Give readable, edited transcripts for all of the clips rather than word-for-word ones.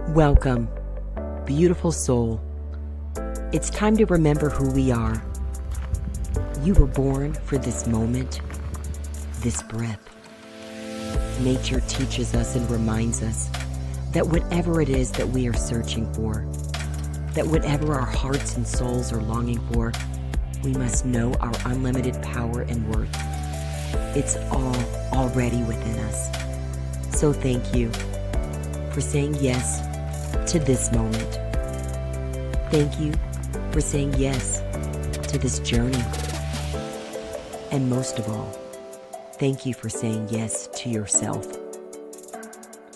Welcome, beautiful soul. It's time to remember who we are. You were born for this moment, this breath. Nature teaches us and reminds us that whatever it is that we are searching for, that whatever our hearts and souls are longing for, we must know our unlimited power and worth. It's all already within us. So thank you for saying yes to this moment. Thank you for saying yes to this journey. And most of all, thank you for saying yes to yourself.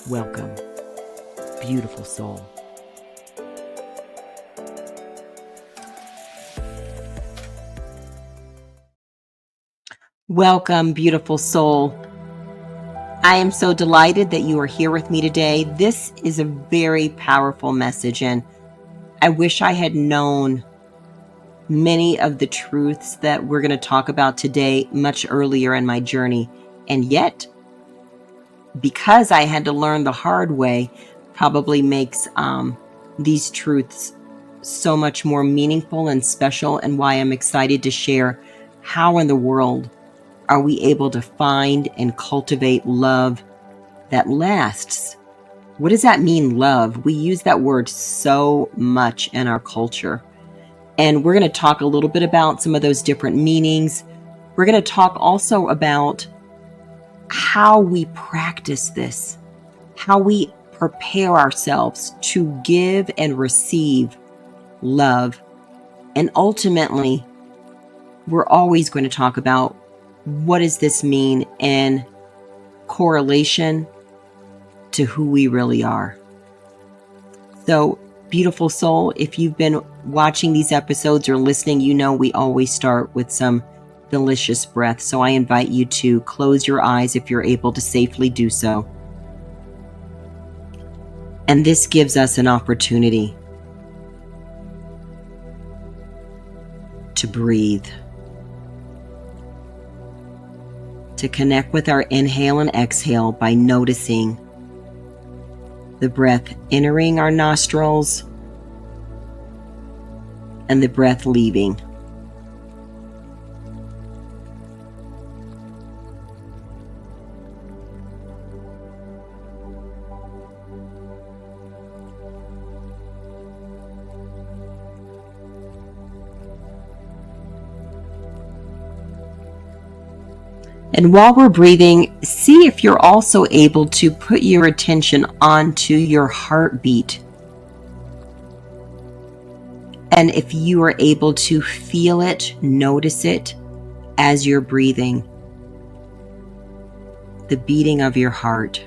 Welcome, beautiful soul. Welcome, beautiful soul. I am so delighted that you are here with me today. This is a very powerful message, and I wish I had known many of the truths that we're going to talk about today much earlier in my journey. And yet, because I had to learn the hard way, probably makes these truths so much more meaningful and special, and why I'm excited to share how in the world are we able to find and cultivate love that lasts? What does that mean, love? We use that word so much in our culture. And we're going to talk a little bit about some of those different meanings. We're going to talk also about how we practice this, how we prepare ourselves to give and receive love. And ultimately, we're always going to talk about what does this mean in correlation to who we really are. So, beautiful soul, if you've been watching these episodes or listening, you know we always start with some delicious breath. So I invite you to close your eyes if you're able to safely do so. And this gives us an opportunity to breathe, to connect with our inhale and exhale by noticing the breath entering our nostrils and the breath leaving. And while we're breathing, see if you're also able to put your attention onto your heartbeat. And if you are able to feel it, notice it as you're breathing, the beating of your heart.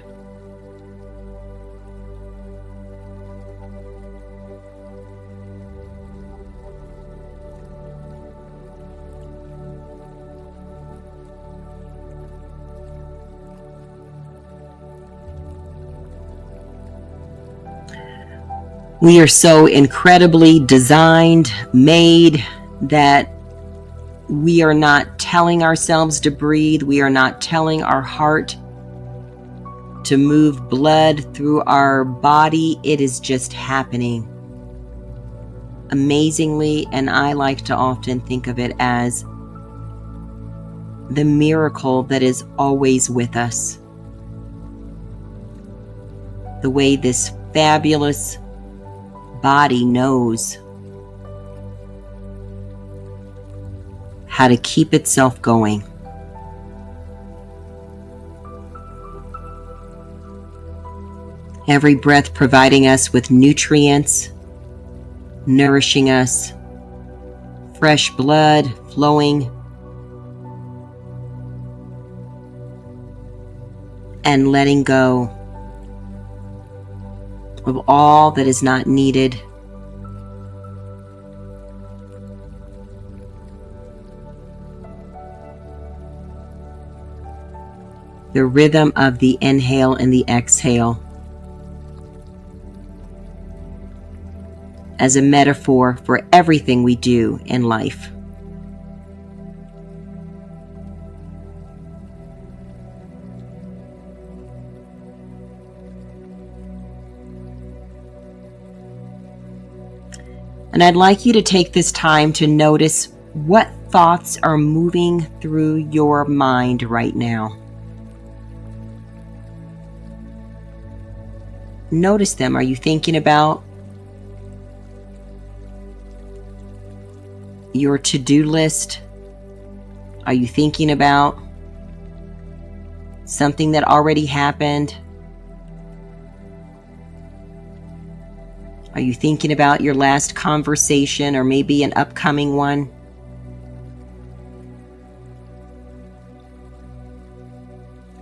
We are so incredibly designed, made, that we are not telling ourselves to breathe. We are not telling our heart to move blood through our body. It is just happening amazingly. And I like to often think of it as the miracle that is always with us. The way this fabulous body knows how to keep itself going. Every breath providing us with nutrients, nourishing us, fresh blood flowing, and letting go of all that is not needed. The rhythm of the inhale and the exhale as a metaphor for everything we do in life. And I'd like you to take this time to notice what thoughts are moving through your mind right now. Notice them. Are you thinking about your to-do list? Are you thinking about something that already happened? Are you thinking about your last conversation or maybe an upcoming one?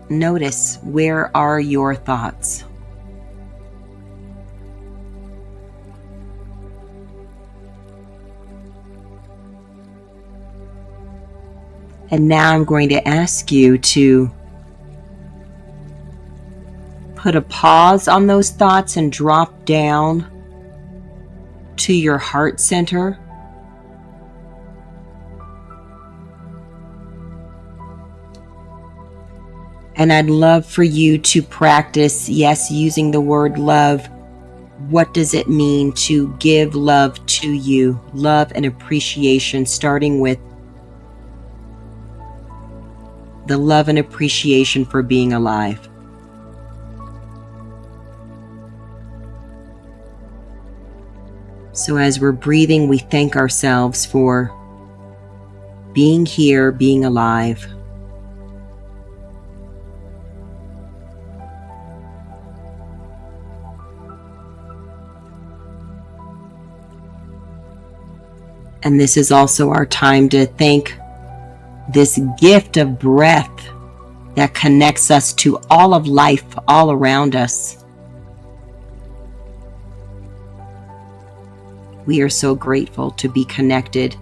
Notice, where are your thoughts? And now I'm going to ask you to put a pause on those thoughts and drop down to your heart center. And I'd love for you to practice, yes, using the word love. What does it mean to give love to you? Love and appreciation, starting with the love and appreciation for being alive. So as we're breathing, we thank ourselves for being here, being alive. And this is also our time to thank this gift of breath that connects us to all of life all around us. We are so grateful to be connected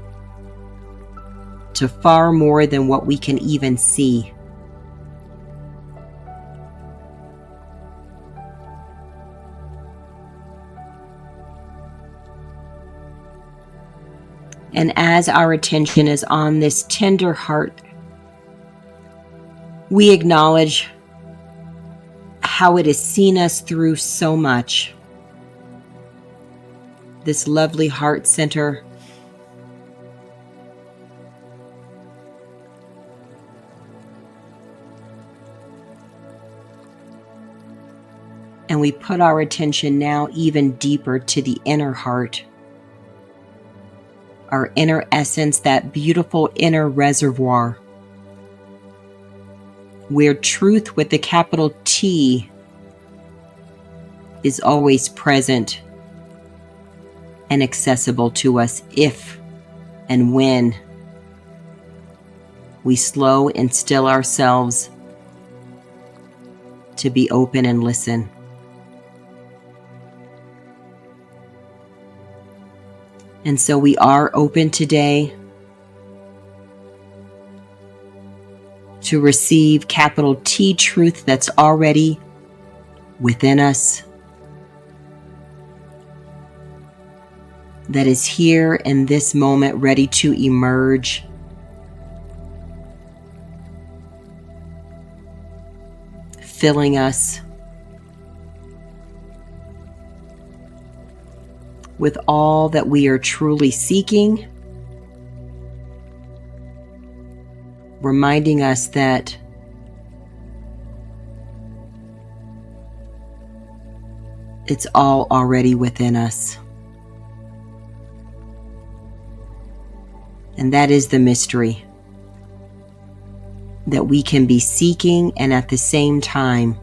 to far more than what we can even see. And as our attention is on this tender heart, we acknowledge how it has seen us through so much. This lovely heart center. And we put our attention now even deeper to the inner heart. Our inner essence, that beautiful inner reservoir, where truth with the capital T is always present and accessible to us if and when we slow and still ourselves to be open and listen. And so we are open today to receive capital T truth that's already within us, that is here in this moment, ready to emerge. Filling us with all that we are truly seeking, reminding us that it's all already within us. And that is the mystery, that we can be seeking and at the same time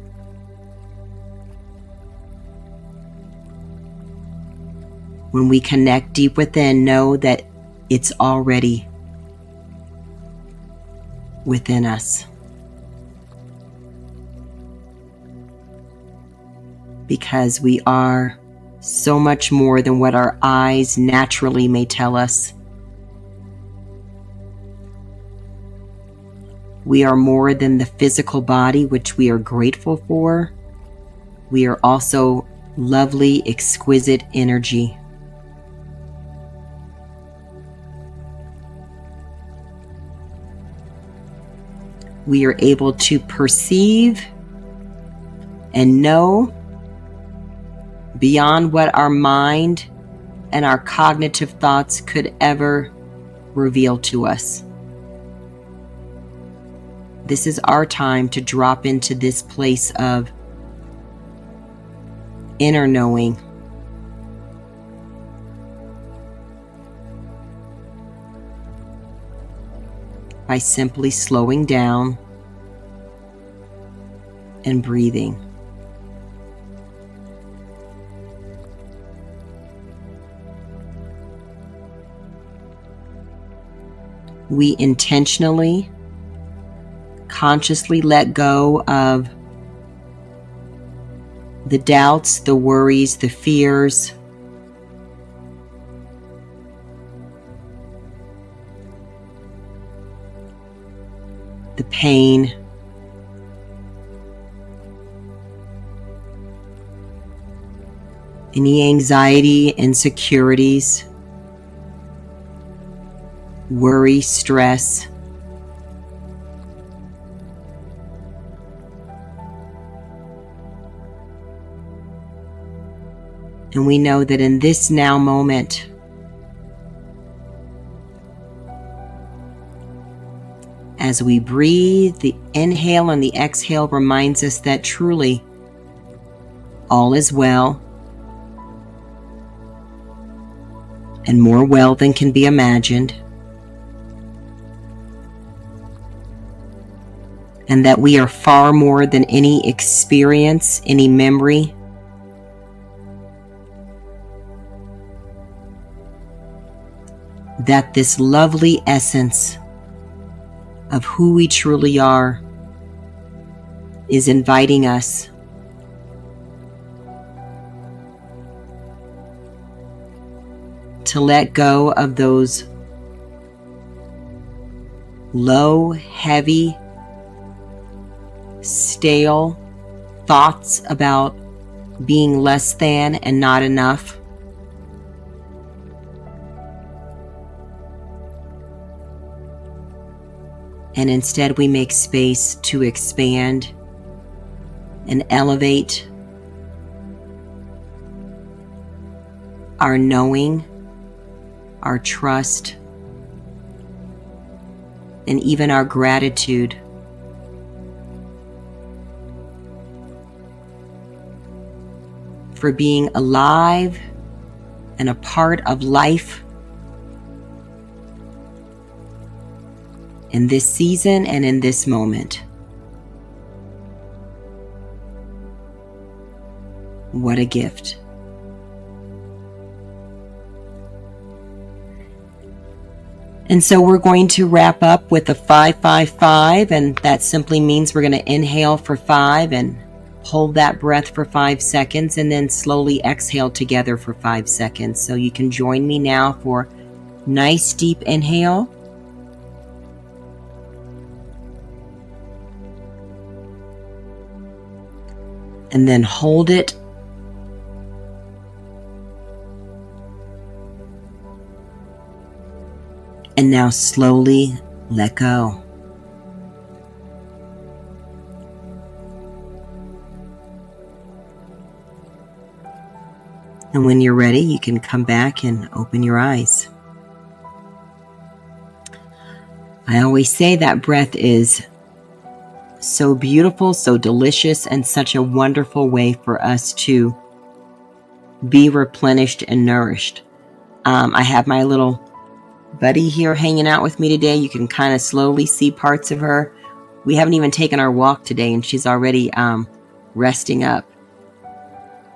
when we connect deep within, know that it's already within us. Because we are so much more than what our eyes naturally may tell us. We are more than the physical body, which we are grateful for. We are also lovely, exquisite energy. We are able to perceive and know beyond what our mind and our cognitive thoughts could ever reveal to us. This is our time to drop into this place of inner knowing. By simply slowing down and breathing. We intentionally, consciously let go of the doubts, the worries, the fears, the pain, any anxiety, insecurities, worry, stress. And we know that in this now moment, as we breathe, the inhale and the exhale reminds us that truly all is well, and more well than can be imagined, and that we are far more than any experience, any memory, that this lovely essence of who we truly are is inviting us to let go of those low, heavy, stale thoughts about being less than and not enough. And instead we make space to expand and elevate our knowing, our trust, and even our gratitude for being alive and a part of life in this season and in this moment. What a gift. And so we're going to wrap up with a 5-5-5, and that simply means we're going to inhale for 5 and hold that breath for 5 seconds, and then slowly exhale together for 5 seconds. So you can join me now for nice deep inhale. And then hold it. And now slowly let go. And when you're ready, you can come back and open your eyes. I always say that breath is so beautiful, so delicious, and such a wonderful way for us to be replenished and nourished. I have my little buddy here hanging out with me today. You can kind of slowly see parts of her. We haven't even taken our walk today, and she's already resting up.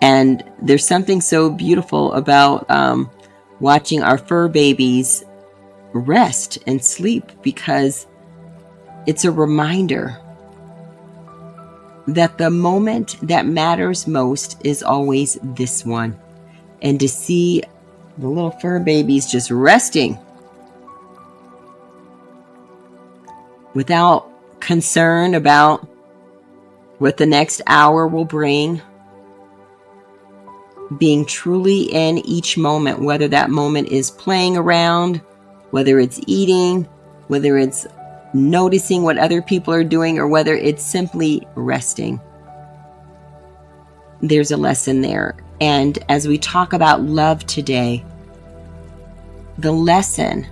And there's something so beautiful about watching our fur babies rest and sleep, because it's a reminder that the moment that matters most is always this one. And to see the little fur babies just resting without concern about what the next hour will bring, being truly in each moment, whether that moment is playing around, whether it's eating, whether it's noticing what other people are doing, or whether it's simply resting. There's a lesson there. And as we talk about love today, the lesson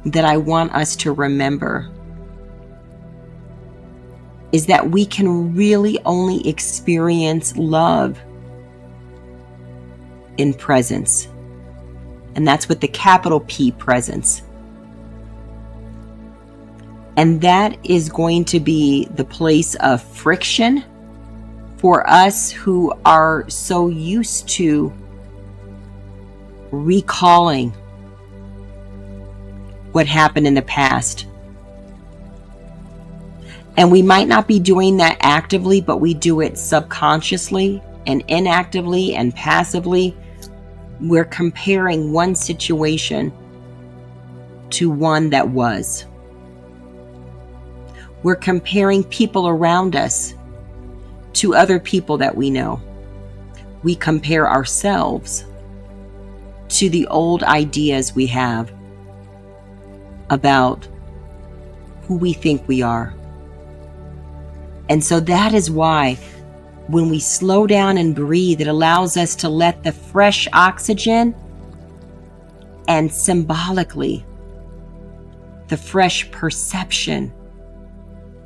that I want us to remember is that we can really only experience love in presence. And that's with the capital P, presence. And that is going to be the place of friction for us who are so used to recalling what happened in the past. And we might not be doing that actively, but we do it subconsciously and inactively and passively. We're comparing one situation to one that was. We're comparing people around us to other people that we know. We compare ourselves to the old ideas we have about who we think we are. And so that is why when we slow down and breathe, it allows us to let the fresh oxygen and symbolically the fresh perception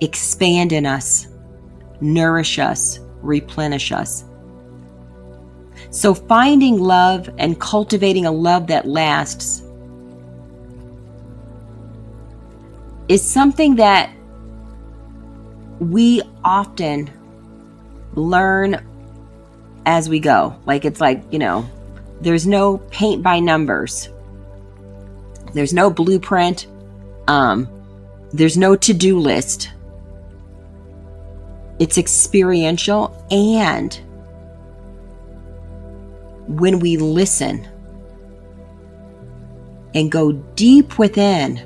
expand in us, nourish us, replenish us. So finding love and cultivating a love that lasts is something that we often learn as we go. Like, it's like, there's no paint by numbers. There's no blueprint. There's no to-do list. It's experiential, and when we listen and go deep within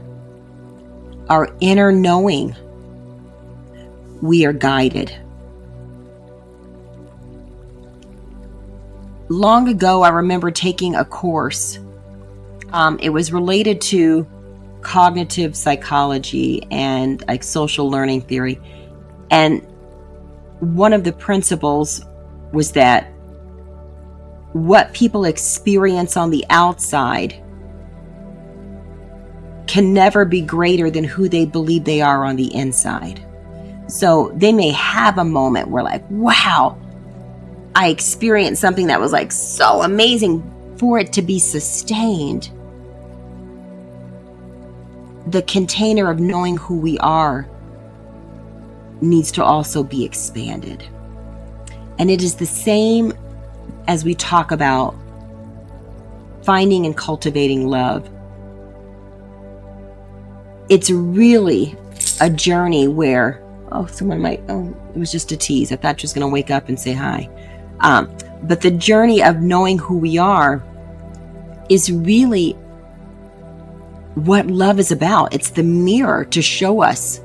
our inner knowing, we are guided. Long ago, I remember taking a course. It was related to cognitive psychology and like social learning theory. And one of the principles was that what people experience on the outside can never be greater than who they believe they are on the inside. So they may have a moment where like, wow, I experienced something that was like so amazing. For it to be sustained, the container of knowing who we are needs to also be expanded. And it is the same as we talk about finding and cultivating love. It's really a journey where, it was just a tease. I thought she was going to wake up and say hi. But the journey of knowing who we are is really what love is about. It's the mirror to show us,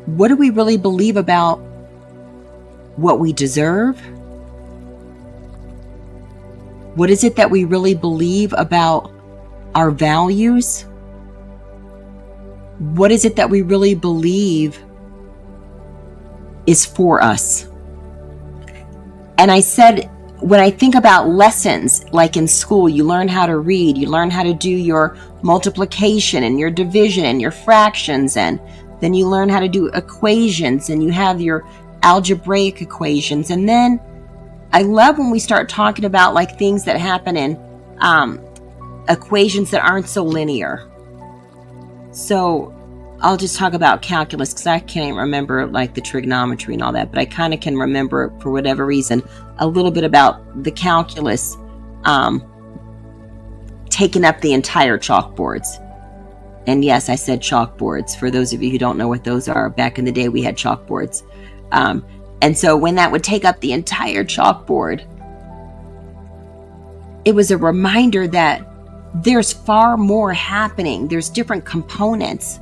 what do we really believe about what we deserve? What is it that we really believe about our values? What is it that we really believe is for us? And I said, when I think about lessons, like in school, you learn how to read, you learn how to do your multiplication and your division and your fractions, and then you learn how to do equations, and you have your algebraic equations. And then I love when we start talking about like things that happen in equations that aren't so linear. So I'll just talk about calculus because I can't remember like the trigonometry and all that, but I kind of can remember, for whatever reason, a little bit about the calculus taking up the entire chalkboards. And yes, I said chalkboards. For those of you who don't know what those are, back in the day we had chalkboards. And so when that would take up the entire chalkboard, it was a reminder that there's far more happening. There's different components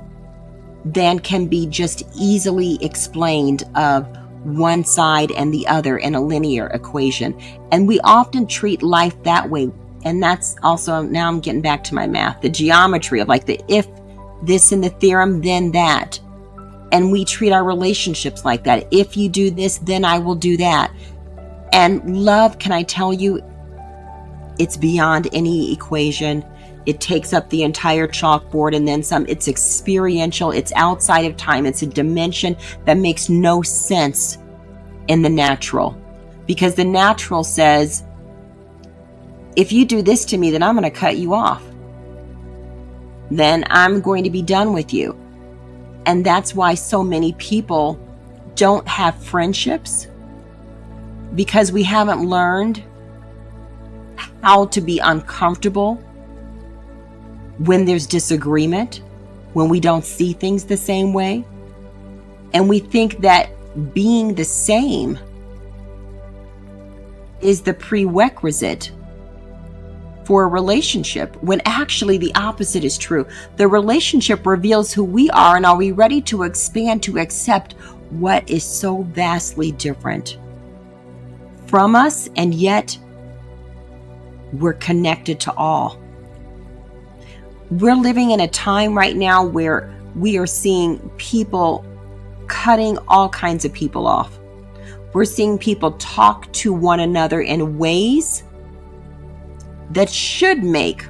than can be just easily explained of one side and the other in a linear equation. And we often treat life that way. And that's also, now I'm getting back to my math, the geometry of like the if this in the theorem, then that. And we treat our relationships like that. If you do this, then I will do that. And love, can I tell you, It's beyond any equation. It takes up the entire chalkboard and then some. It's experiential. It's outside of time. It's a dimension that makes no sense in the natural. Because the natural says, if you do this to me, then I'm going to cut you off. Then I'm going to be done with you. And that's why so many people don't have friendships, because we haven't learned how to be uncomfortable when there's disagreement, when we don't see things the same way. And we think that being the same is the prerequisite for a relationship, when actually the opposite is true. The relationship reveals who we are, and are we ready to expand to accept what is so vastly different from us, and yet we're connected to all. We're living in a time right now where we are seeing people cutting all kinds of people off. We're seeing people talk to one another in ways that should make,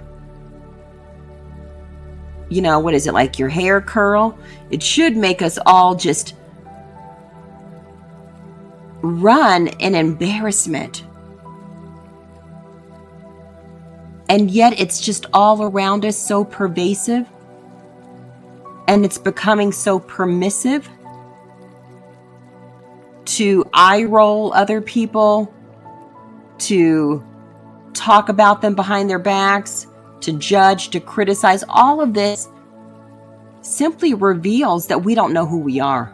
what is it, like your hair curl? It should make us all just run in embarrassment. And yet it's just all around us, so pervasive. And it's becoming so permissive to eye roll other people, to talk about them behind their backs, to judge, to criticize. All of this simply reveals that we don't know who we are.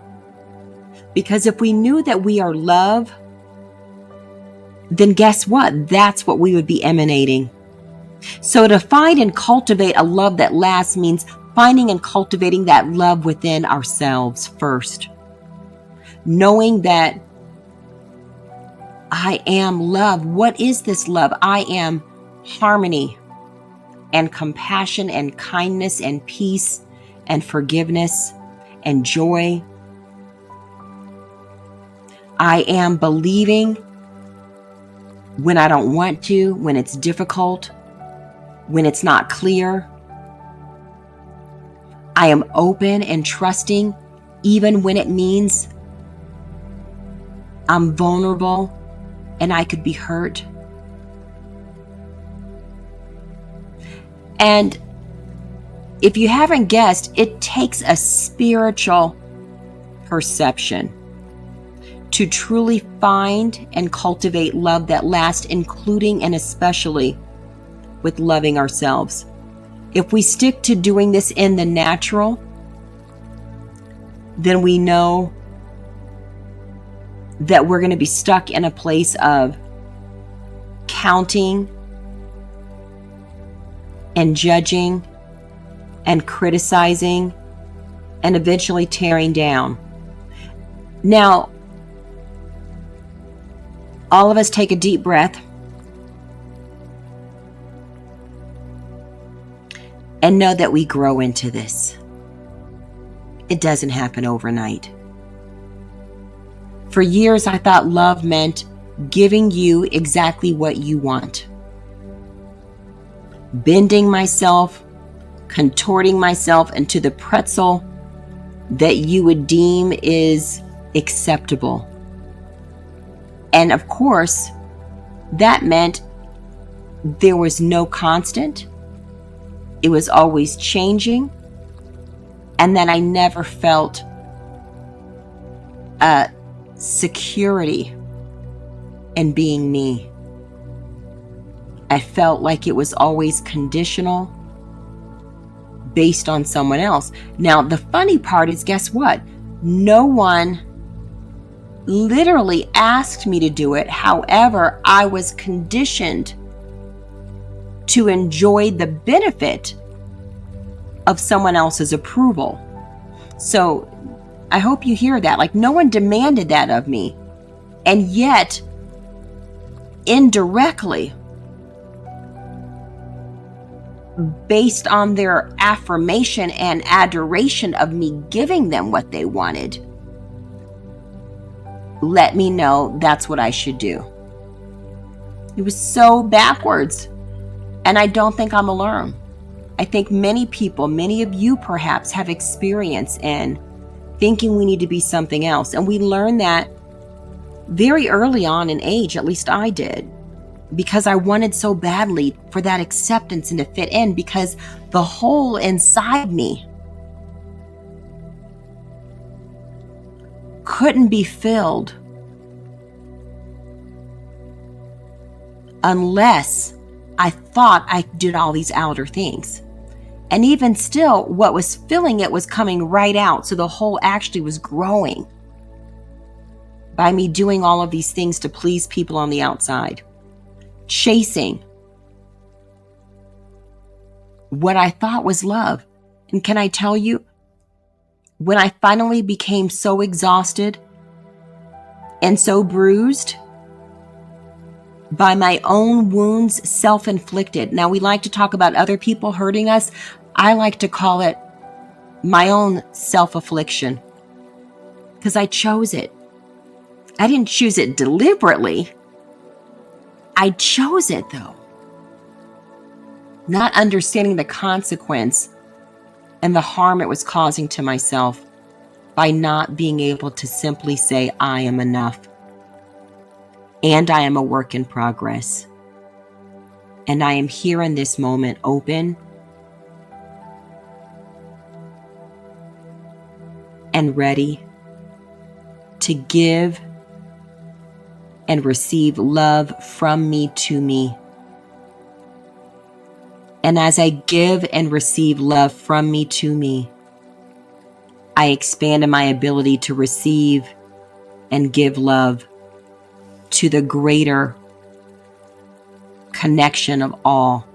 Because if we knew that we are love, then guess what? That's what we would be emanating. So to find and cultivate a love that lasts means finding and cultivating that love within ourselves first. Knowing that I am love. What is this love? I am harmony and compassion and kindness and peace and forgiveness and joy. I am believing when I don't want to, when it's difficult, when it's not clear. I am open and trusting, even when it means I'm vulnerable and I could be hurt. And if you haven't guessed, it takes a spiritual perception to truly find and cultivate love that lasts, including and especially with loving ourselves. If we stick to doing this in the natural, then we know that we're going to be stuck in a place of counting and judging and criticizing and eventually tearing down. Now, all of us take a deep breath and know that we grow into this. It doesn't happen overnight. For years, I thought love meant giving you exactly what you want. Bending myself, contorting myself into the pretzel that you would deem is acceptable. And of course, that meant there was no constant. It was always changing. And that I never felt a security in being me. I felt like it was always conditional, based on someone else. Now, the funny part is, guess what? No one literally asked me to do it. However, I was conditioned to enjoy the benefit of someone else's approval. So I hope you hear that. Like, no one demanded that of me. And yet, indirectly, based on their affirmation and adoration of me giving them what they wanted, let me know that's what I should do. It was so backwards. And I don't think I'm alone. I think many people, many of you perhaps, have experience in thinking we need to be something else. And we learn that very early on in age, at least I did, because I wanted so badly for that acceptance and to fit in, because the hole inside me couldn't be filled unless I thought I did all these outer things. And even still, what was filling it was coming right out. So the hole actually was growing by me doing all of these things to please people on the outside, chasing what I thought was love. And can I tell you, when I finally became so exhausted and so bruised by my own wounds, self-inflicted. Now, we like to talk about other people hurting us. I like to call it my own self-affliction, because I chose it. I didn't choose it deliberately. I chose it, though, not understanding the consequence and the harm it was causing to myself by not being able to simply say, I am enough. And I am a work in progress. And I am here in this moment, open and ready to give and receive love from me to me. And as I give and receive love from me to me, I expand in my ability to receive and give love to the greater connection of all.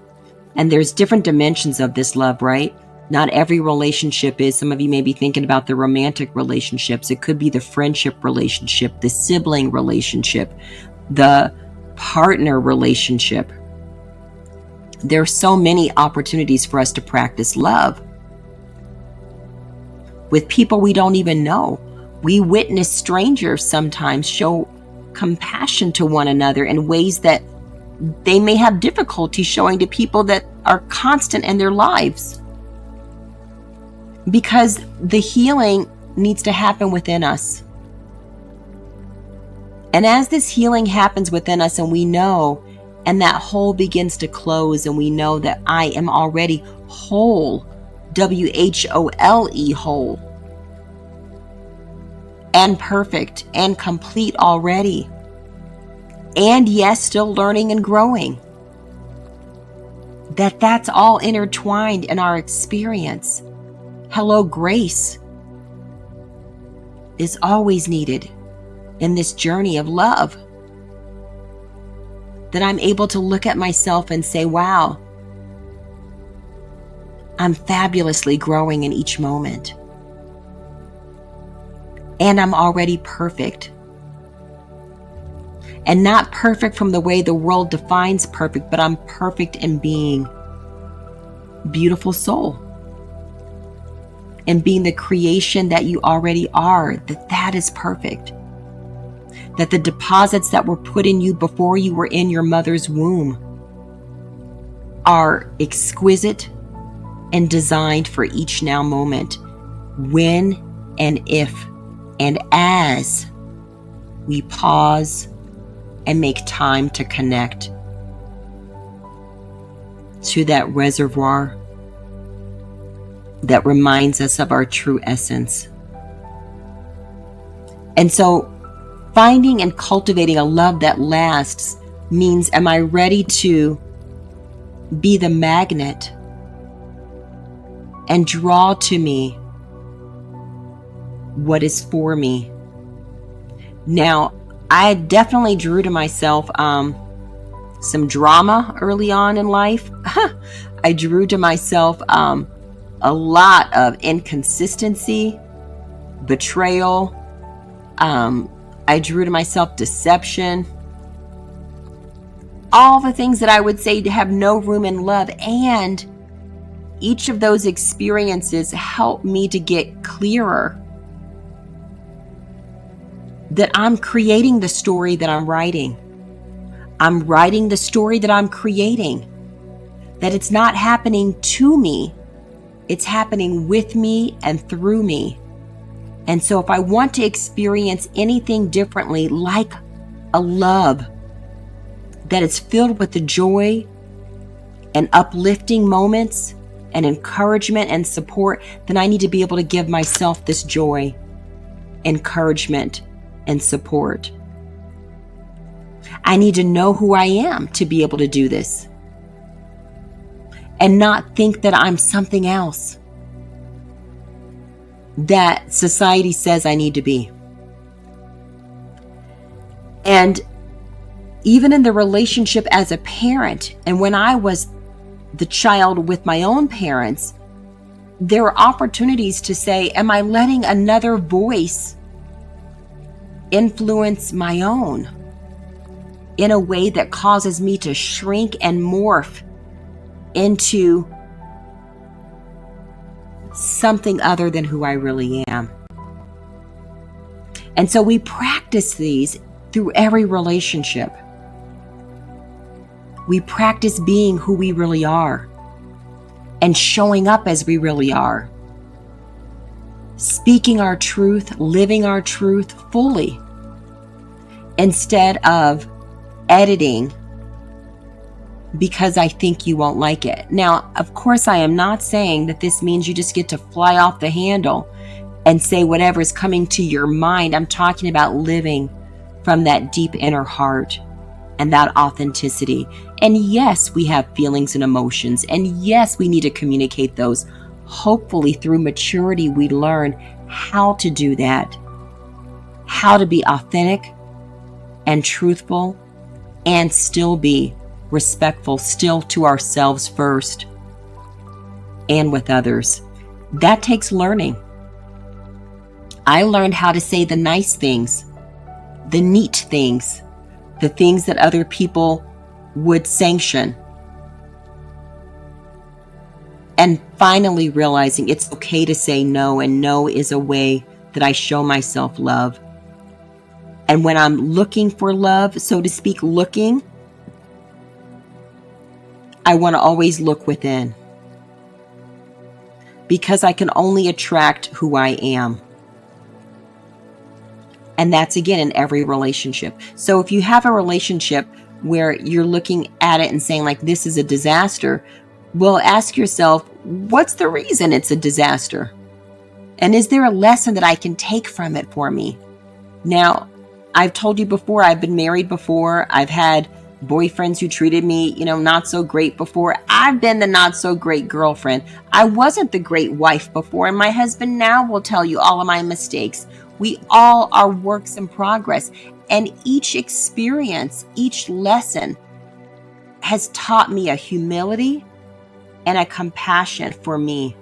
And there's different dimensions of this love, right? Not every relationship is. Some of you may be thinking about the romantic relationships. It could be the friendship relationship, the sibling relationship, the partner relationship. There are so many opportunities for us to practice love with people we don't even know. We witness strangers sometimes show compassion to one another in ways that they may have difficulty showing to people that are constant in their lives, because the healing needs to happen within us. And as this healing happens within us and we know, and that hole begins to close, and we know that I am already whole, WHOLE, whole, and perfect and complete already. And yes, still learning and growing. That's all intertwined in our experience. Hello, grace is always needed in this journey of love. That I'm able to look at myself and say, wow, I'm fabulously growing in each moment. And I'm already perfect. And not perfect from the way the world defines perfect, but I'm perfect in being beautiful soul. And being the creation that you already are, that is perfect. That the deposits that were put in you before you were in your mother's womb are exquisite and designed for each now moment, when and if and as we pause and make time to connect to that reservoir that reminds us of our true essence. And so finding and cultivating a love that lasts means, am I ready to be the magnet and draw to me what is for me? Now, I definitely drew to myself some drama early on in life. I drew to myself a lot of inconsistency, betrayal. I drew to myself deception. All the things that I would say to have no room in love. And each of those experiences helped me to get clearer that I'm creating the story that I'm writing. I'm writing the story that I'm creating. that it's not happening to me, it's happening with me and through me. And so if I want to experience anything differently, like a love that is filled with the joy and uplifting moments and encouragement and support, then I need to be able to give myself this joy, encouragement, and support. I need to know who I am to be able to do this and not think that I'm something else that society says I need to be. And even in the relationship as a parent, and when I was the child with my own parents, there were opportunities to say, am I letting another voice influence my own in a way that causes me to shrink and morph into something other than who I really am? And so we practice these through every relationship. We practice being who we really are and showing up as we really are. Speaking our truth, living our truth fully, instead of editing because I think you won't like it. Now, of course, I am not saying that this means you just get to fly off the handle and say whatever is coming to your mind. I'm talking about living from that deep inner heart and that authenticity. And yes, we have feelings and emotions. And yes, we need to communicate those. Hopefully, through maturity, we learn how to do that, how to be authentic and truthful and still be respectful, still to ourselves first and with others. That takes learning. I learned how to say the nice things, the neat things, the things that other people would sanction. And finally realizing it's okay to say no, and no is a way that I show myself love. And when I'm looking for love, so to speak, I want to always look within, because I can only attract who I am. And that's, again, in every relationship. So if you have a relationship where you're looking at it and saying, like, this is a disaster, well, ask yourself, what's the reason it's a disaster? And is there a lesson that I can take from it for me? Now, I've told you before, I've been married before. I've had boyfriends who treated me, not so great before. I've been the not so great girlfriend. I wasn't the great wife before. And my husband now will tell you all of my mistakes. We all are works in progress. And each experience, each lesson has taught me a humility and a compassion for me,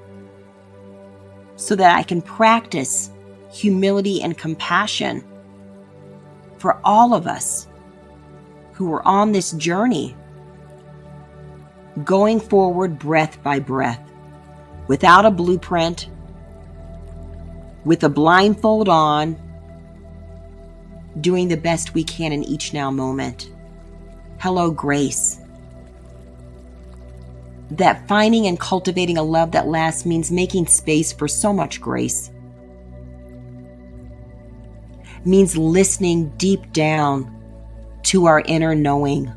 so that I can practice humility and compassion for all of us who are on this journey, going forward breath by breath, without a blueprint, with a blindfold on, doing the best we can in each now moment. Hello, grace. That finding and cultivating a love that lasts means making space for so much grace. Means listening deep down to our inner knowing.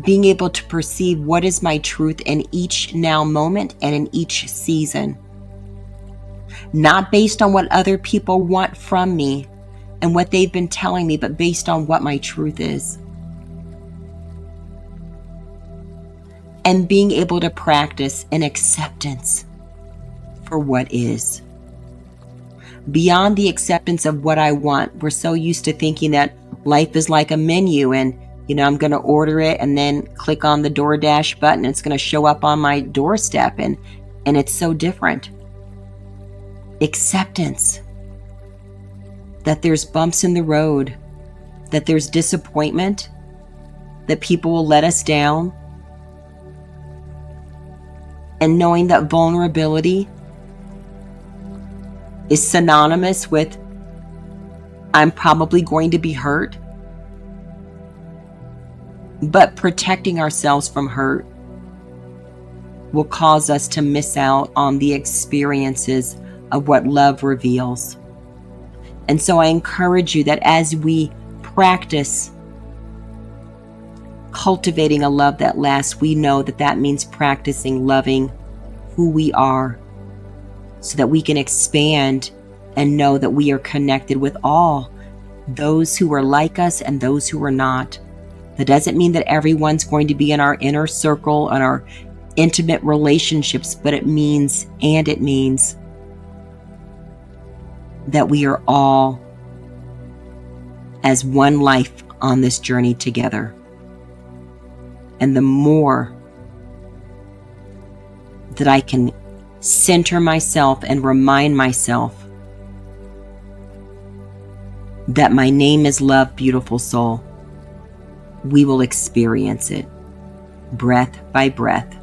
Being able to perceive what is my truth in each now moment and in each season. Not based on what other people want from me and what they've been telling me, but based on what my truth is. And being able to practice an acceptance for what is. Beyond the acceptance of what I want, we're so used to thinking that life is like a menu and, I'm going to order it and then click on the DoorDash button. It's going to show up on my doorstep, and it's so different. Acceptance that there's bumps in the road, that there's disappointment, that people will let us down. And knowing that vulnerability is synonymous with I'm probably going to be hurt. But protecting ourselves from hurt will cause us to miss out on the experiences of what love reveals. And so I encourage you that as we practice cultivating a love that lasts, we know that that means practicing loving who we are so that we can expand and know that we are connected with all those who are like us and those who are not. That doesn't mean that everyone's going to be in our inner circle and our intimate relationships, but it means that we are all as one life on this journey together. And the more that I can center myself and remind myself that my name is love, beautiful soul, we will experience it breath by breath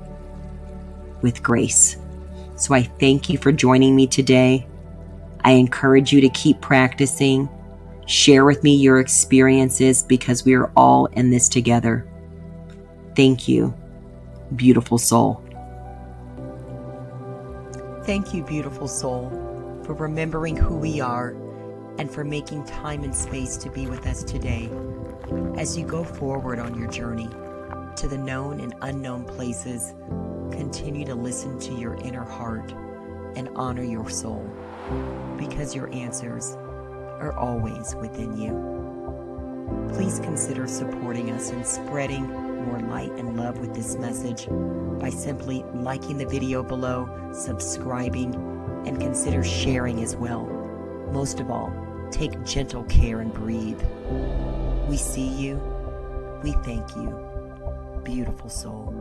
with grace. So I thank you for joining me today. I encourage you to keep practicing. Share with me your experiences because we are all in this together. Thank you, beautiful soul. Thank you, beautiful soul, for remembering who we are and for making time and space to be with us today. As you go forward on your journey to the known and unknown places, continue to listen to your inner heart and honor your soul, because your answers are always within you. Please consider supporting us in spreading more light and love with this message by simply liking the video below, subscribing, and consider sharing as well. Most of all, take gentle care and breathe. We see you. We thank you, beautiful soul.